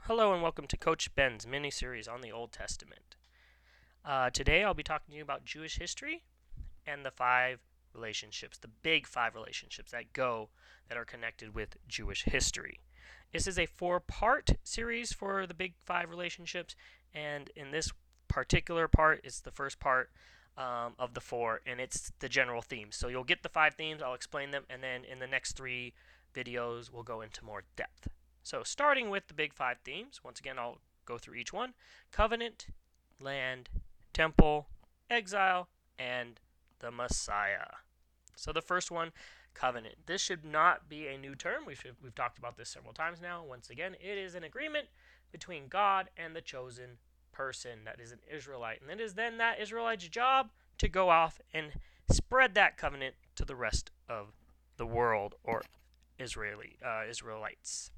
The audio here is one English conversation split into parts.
Hello and welcome to Coach Ben's mini-series on the Old Testament. Today I'll be talking to you about Jewish history and the big five relationships that are connected with Jewish history. This is a four-part series for the big five relationships, and in this particular part, it's the first part of the four, and it's the general themes. So you'll get the five themes, I'll explain them, and then in the next three videos, we'll go into more depth. So starting with the big five themes, once again, I'll go through each one: covenant, land, temple, exile, and the Messiah. So the first one, covenant. This should not be a new term. We've talked about this several times now. Once again, it is an agreement between God and the chosen person that is an Israelite. And it is then that Israelite's job to go off and spread that covenant to the rest of the world, or Israelites.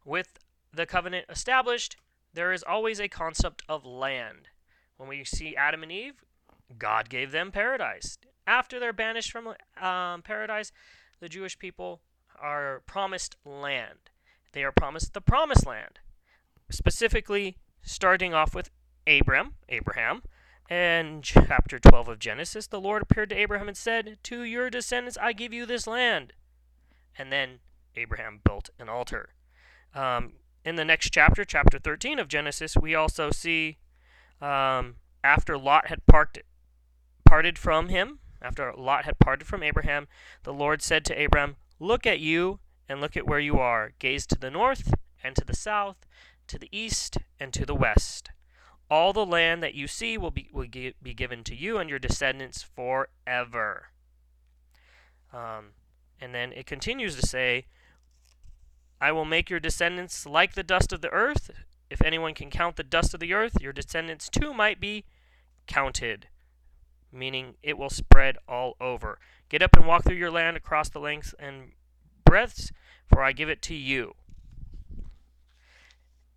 With the covenant established, there is always a concept of land. When we see Adam and Eve, God gave them paradise. After they're banished from paradise, the Jewish people are promised land. They are promised the promised land. Specifically, starting off with Abraham. In chapter 12 of Genesis, the Lord appeared to Abraham and said, "To your descendants I give you this land." And then Abraham built an altar. In the next chapter, chapter 13 of Genesis, we also see after Lot had parted from Abraham, the Lord said to Abraham, "Look at you and look at where you are. Gaze to the north and to the south, to the east and to the west. All the land that you see will be given to you and your descendants forever." And then it continues to say, "I will make your descendants like the dust of the earth. If anyone can count the dust of the earth, your descendants too might be counted," meaning it will spread all over. "Get up and walk through your land across the lengths and breadths, for I give it to you."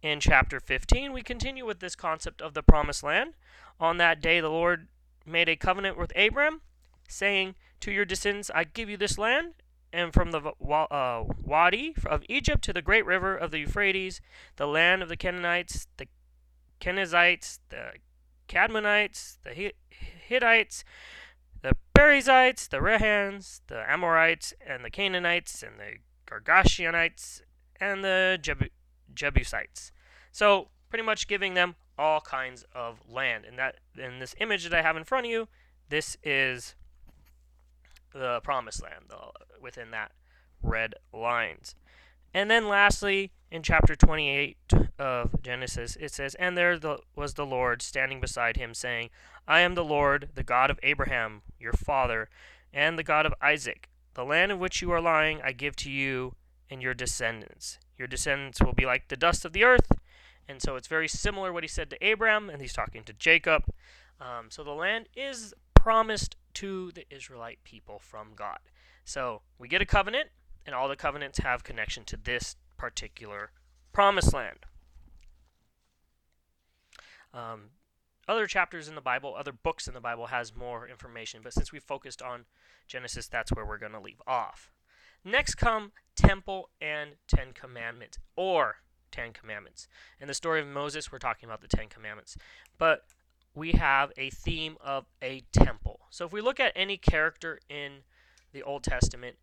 In chapter 15, we continue with this concept of the promised land. "On that day, the Lord made a covenant with Abram, saying, 'To your descendants I give you this land, and from the Wadi of Egypt to the great river of the Euphrates, the land of the Canaanites, the Kenizzites, the Cadmonites, the Hittites, the Perizzites, the Rehans, the Amorites, and the Canaanites, and the Girgashianites, and the Jebusites." So pretty much giving them all kinds of land. And that in this image that I have in front of you, this is the promised land within that red lines. And then lastly, in chapter 28 of Genesis, it says, "And there was the Lord standing beside him, saying, 'I am the Lord, the God of Abraham, your father, and the God of Isaac. The land in which you are lying I give to you and your descendants. Your descendants will be like the dust of the earth.'" And so it's very similar what he said to Abraham, and he's talking to Jacob. So the land is promised to the Israelite people from God. So we get a covenant, and all the covenants have connection to this particular promised land. Other chapters in the Bible, other books in the Bible has more information, but since we focused on Genesis, that's where we're going to leave off. Next come Temple and Ten Commandments, or Ten Commandments. In the story of Moses, we're talking about the Ten Commandments. But we have a theme of a temple. So if we look at any character in the Old Testament,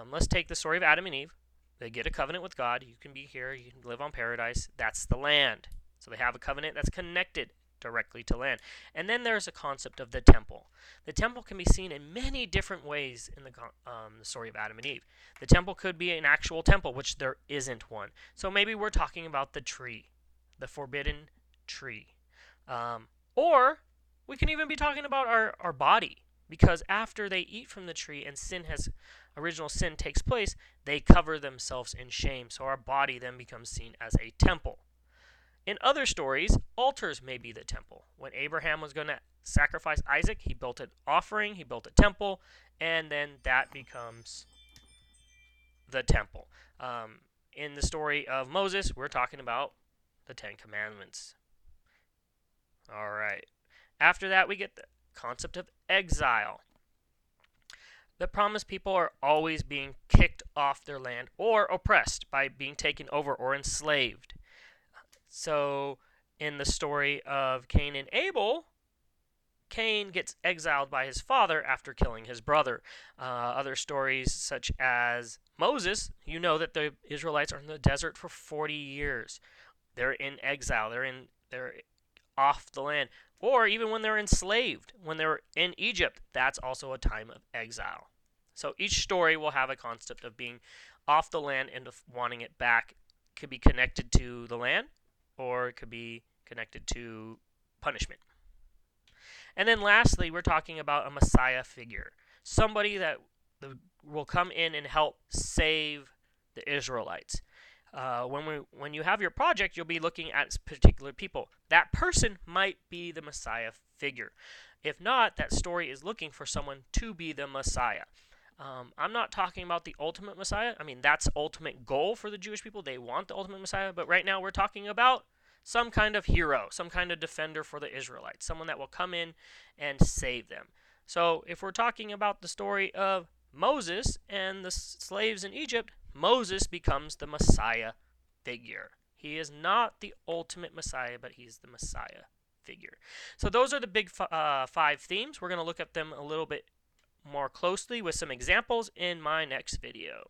let's take the story of Adam and Eve. They get a covenant with God. You can be here. You can live on paradise. That's the land. So they have a covenant that's connected directly to land. And then there's a concept of the temple. The temple can be seen in many different ways in the story of Adam and Eve. The temple could be an actual temple, which there isn't one. So maybe we're talking about the tree, the forbidden tree. Or we can even be talking about our body, because after they eat from the tree and original sin takes place, they cover themselves in shame. So our body then becomes seen as a temple. In other stories, altars may be the temple. When Abraham was going to sacrifice Isaac, he built an offering, he built a temple, and then that becomes the temple. In the story of Moses, we're talking about the Ten Commandments. All right. After that, we get the concept of exile. The promised people are always being kicked off their land or oppressed by being taken over or enslaved. So, in the story of Cain and Abel, Cain gets exiled by his father after killing his brother. Other stories, such as Moses, you know that the Israelites are in the desert for 40 years. They're in exile. They're off the land. Or even when they're enslaved, when they're in Egypt, that's also a time of exile. So each story will have a concept of being off the land and of wanting it back. It could be connected to the land, or it could be connected to punishment. And then lastly, we're talking about a Messiah figure, somebody that will come in and help save the Israelites. When you have your project, you'll be looking at particular people. That person might be the Messiah figure. If not, that story is looking for someone to be the Messiah. I'm not talking about the ultimate Messiah. I mean, that's ultimate goal for the Jewish people. They want the ultimate Messiah. But right now we're talking about some kind of hero, some kind of defender for the Israelites, someone that will come in and save them. So if we're talking about the story of Moses and the slaves in Egypt, Moses becomes the Messiah figure. He is not the ultimate Messiah, but he's the Messiah figure. So those are the big 5 themes. We're going to look at them a little bit more closely with some examples in my next video.